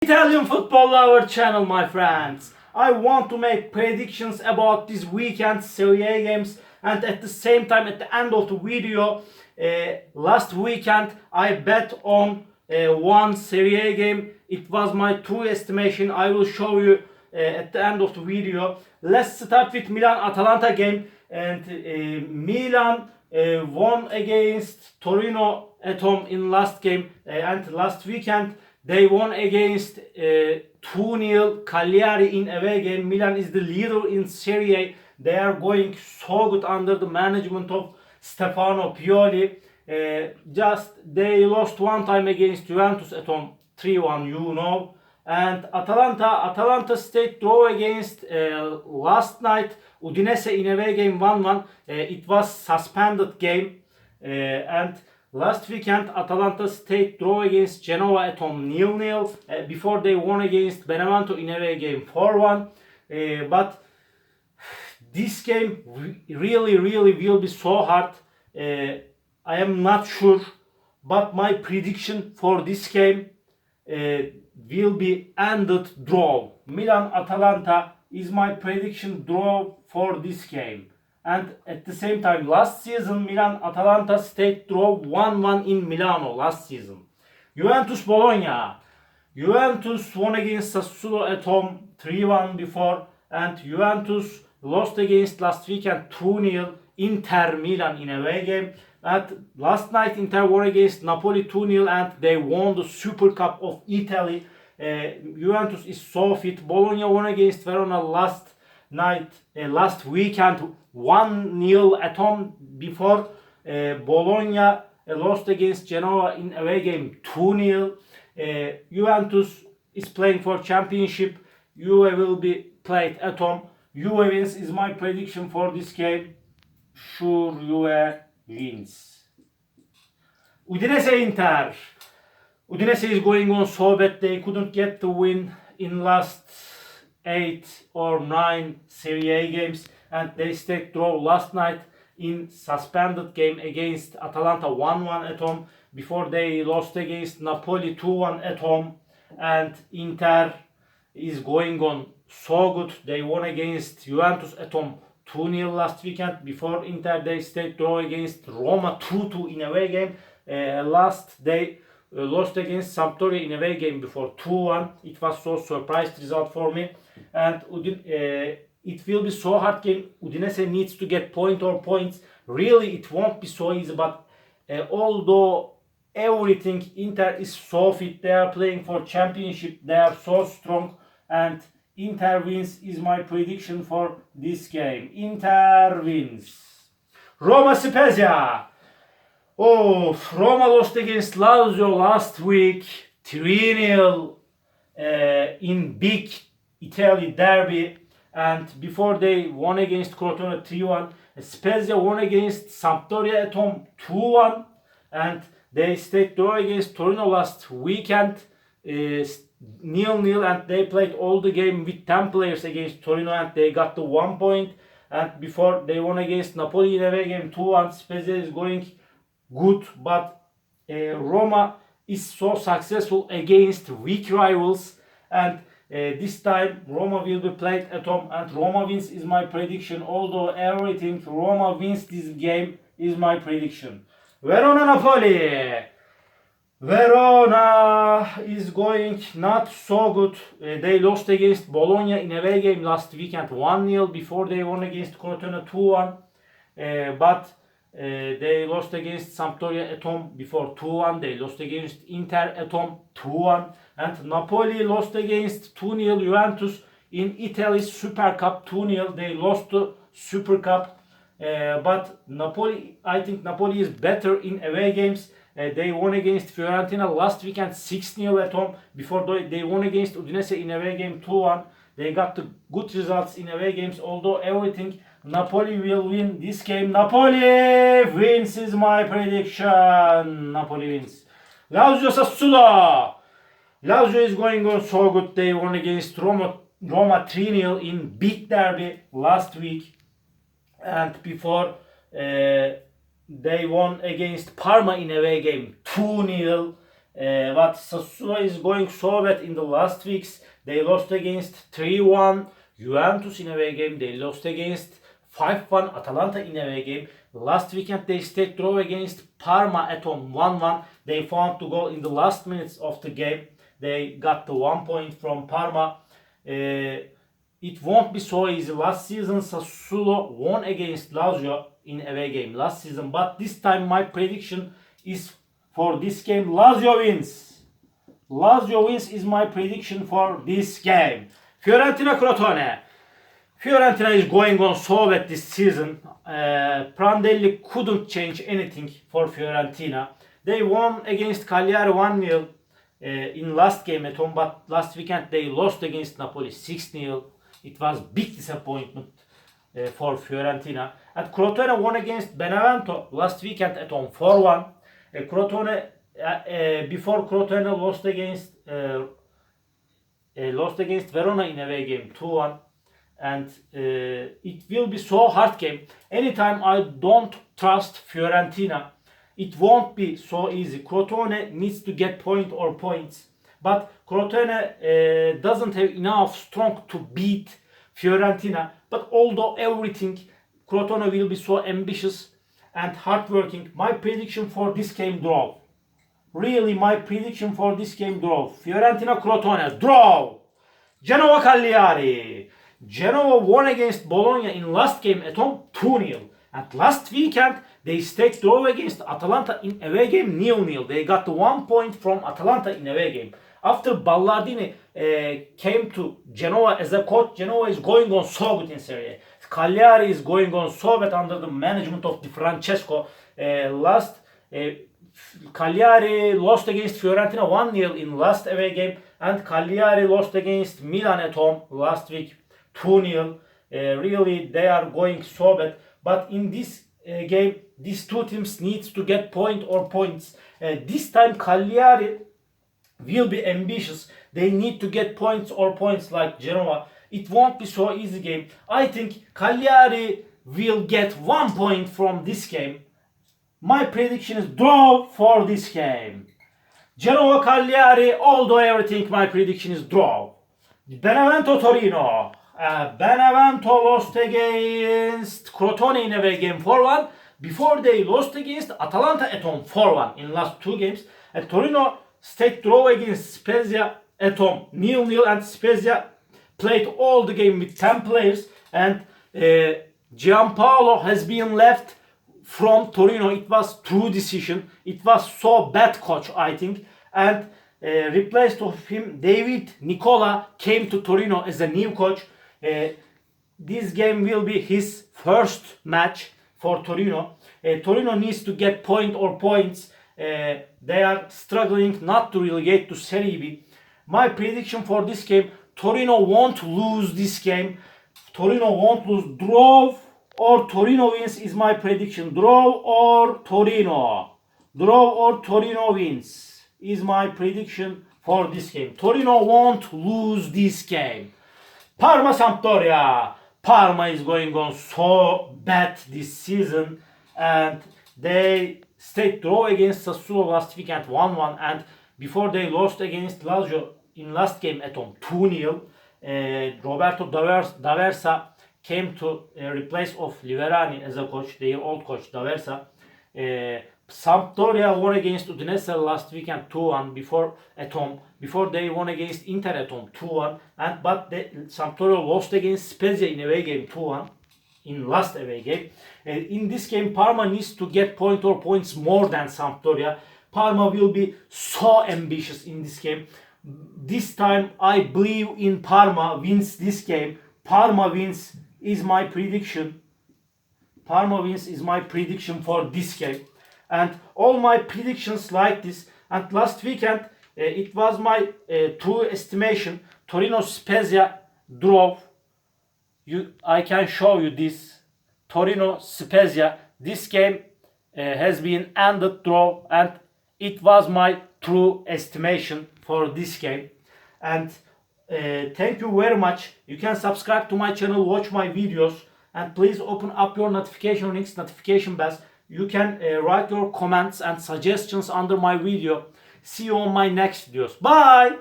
Italian football lover channel, my friends. I want to make predictions about this weekend Serie A games, and at the same time, at the end of the video, last weekend I bet on one Serie A game. It was my true estimation. I will show you at the end of the video. Let's start with Milan-Atalanta game, and Milan won against Torino at home in last game, and last weekend they won against 2-0 Cagliari in away game. Milan is the leader in Serie A. They are going so good under the management of Stefano Pioli. Just they lost one time against Juventus at home, 3-1, you know. And Atalanta stayed draw against last night Udinese in away game 1-1. It was suspended game, and last weekend Atalanta stayed draw against Genoa at home 0-0 before they won against Benevento in away game 4-1. But this game really will be so hard. I am not sure, but my prediction for this game will be ended draw. Milan-Atalanta is my prediction draw for this game. And at the same time, last season Milan-Atalanta stayed draw 1-1 in Milano last season. Juventus-Bologna. Juventus won against Sassuolo at home 3-1 before, and Juventus lost against last weekend 2-0 Inter Milan in away game. And last night Inter won against Napoli 2-0 and they won the Super Cup of Italy. Juventus is so fit. Bologna won against Verona last weekend 1-0 at home before. Bologna lost against Genoa in away game 2-0. Juventus is playing for championship. Juve will be played at home. Juve wins is my prediction for this game. Sure, Juve wins. Udinese Inter. Udinese is going on so bad they couldn't get the win in last 8 or 9 Serie A games, and they stayed draw last night in suspended game against Atalanta 1-1 at home before they lost against Napoli 2-1 at home. And Inter is going on so good. They won against Juventus at home 2-0 last weekend. Before Inter they stayed draw against Roma 2-2 in away game. Last they lost against Sampdoria in away game before 2-1. It was so surprise result for me. And it will be so hard game. Udinese needs to get point or points. Really, it won't be so easy. But although everything, Inter is so fit. They are playing for championship. They are so strong. And Inter wins is my prediction for this game. Inter wins. Roma Spezia. Oh, Roma lost against Lazio last week 3-0 in big Italy derby, and before they won against Crotone 3-1. Spezia won against Sampdoria at home 2-1, and they stayed draw against Torino last weekend 0-0, and they played all the game with 10 players against Torino and they got the 1 point. And before they won against Napoli in away game 2-1. Spezia is going good, but Roma is so successful against weak rivals, and this time Roma will be played at home and Roma wins is my prediction. Although everything, Roma wins this game is my prediction. Verona Napoli. Verona is going not so good. They lost against Bologna in away game last weekend 1-0 before they won against Crotone 2-1. But they lost against Sampdoria at home before 2-1. They lost against Inter at home 2-1. And Napoli lost against 2-0 Juventus in Italy's Super Cup 2-0. They lost the Super Cup. But Napoli, I think Napoli is better in away games. They won against Fiorentina last weekend 6-0 at home. Before they won against Udinese in away game 2-1. They got the good results in away games. Although everything, Napoli will win this game. Napoli wins is my prediction. Napoli wins. Lazio Sassuolo. Lazio is going on so good. They won against Roma 3-0 in big derby last week. And before they won against Parma in away game 2-0. But Sassuolo is going so bad in the last weeks. They lost against 3-1 Juventus in away game. They lost against 5-1 Atalanta in away game. Last weekend they stayed draw against Parma at home 1-1. They found the goal in the last minutes of the game. They got the 1 point from Parma. It won't be so easy. Last season Sassuolo won against Lazio in away game last season, but this time my prediction is for this game Lazio wins. Lazio wins is my prediction for this game. Fiorentina Crotone. Fiorentina is going on so bad this season. Prandelli couldn't change anything for Fiorentina. They won against Cagliari 1-0 in last game at home, but last weekend they lost against Napoli 6-0. It was big disappointment for Fiorentina. And Crotone won against Benevento last weekend at home 4-1. Crotone before Crotone lost against Verona in away game 2-1. And it will be so hard game. Anytime I don't trust Fiorentina, it won't be so easy. Crotone needs to get point or points. But Crotone doesn't have enough strength to beat Fiorentina. But although everything, Crotone will be so ambitious and hardworking. My prediction for this game draw. Really, my prediction for this game draw. Fiorentina Crotone draw. Genoa Cagliari. Genoa won against Bologna in last game at home 2-0. And last weekend they stayed draw against Atalanta in away game 0-0. They got the 1 point from Atalanta in away game. After Ballardini came to Genoa as a coach, Genoa is going on so good in Serie A. Cagliari is going on so bad under the management of Di Francesco. Cagliari lost against Fiorentina 1-0 in last away game, and Cagliari lost against Milan at home last week 2-0. Really, they are going so bad. But in this game, these two teams needs to get point or points. This time Cagliari will be ambitious. They need to get points or points like Genoa. It won't be so easy game. I think Cagliari will get 1 point from this game. My prediction is draw for this game. Genoa Cagliari, although everything, my prediction is draw. Benevento Torino. Benevento lost against Crotone in away game 4-1. Before they lost against Atalanta at home 4-1 in last two games. And Torino stayed draw against Spezia at home 0-0, and Spezia played all the game with 10 players, and Gianpaolo has been left from Torino. It was true decision. It was so bad coach, I think, and replaced of him David Nicola came to Torino as a new coach. This game will be his first match for Torino. Torino needs to get point or points. They are struggling not to relegate to Serie B. My prediction for this game, Torino won't lose this game. Torino won't lose. Draw or Torino wins is my prediction. Draw or Torino. Draw or Torino wins is my prediction for this game. Torino won't lose this game. Parma Sampdoria. Parma is going on so bad this season, and they stayed draw against Sassuolo last weekend 1-1, and before they lost against Lazio in last game at home 2-0. Roberto D'Aversa came to replace of Liverani as a coach, their old coach D'Aversa. Sampdoria won against Udinese last weekend 2-1 before they won against Inter at home 2-1, but Sampdoria lost against Spezia in away game 2-1 in last away game. In this game Parma needs to get point or points more than Sampdoria. Parma will be so ambitious in this game. This time I believe in Parma wins this game. Parma wins is my prediction. Parma wins is my prediction for this game. And all my predictions like this. And last weekend it was my true estimation. Torino Spezia draw. I can show you this. Torino Spezia. This game has been ended draw, and it was my true estimation for this game. And thank you very much. You can subscribe to my channel, watch my videos, and please open up your notification links, notification bells. You can write your comments and suggestions under my video. See you on my next videos. Bye.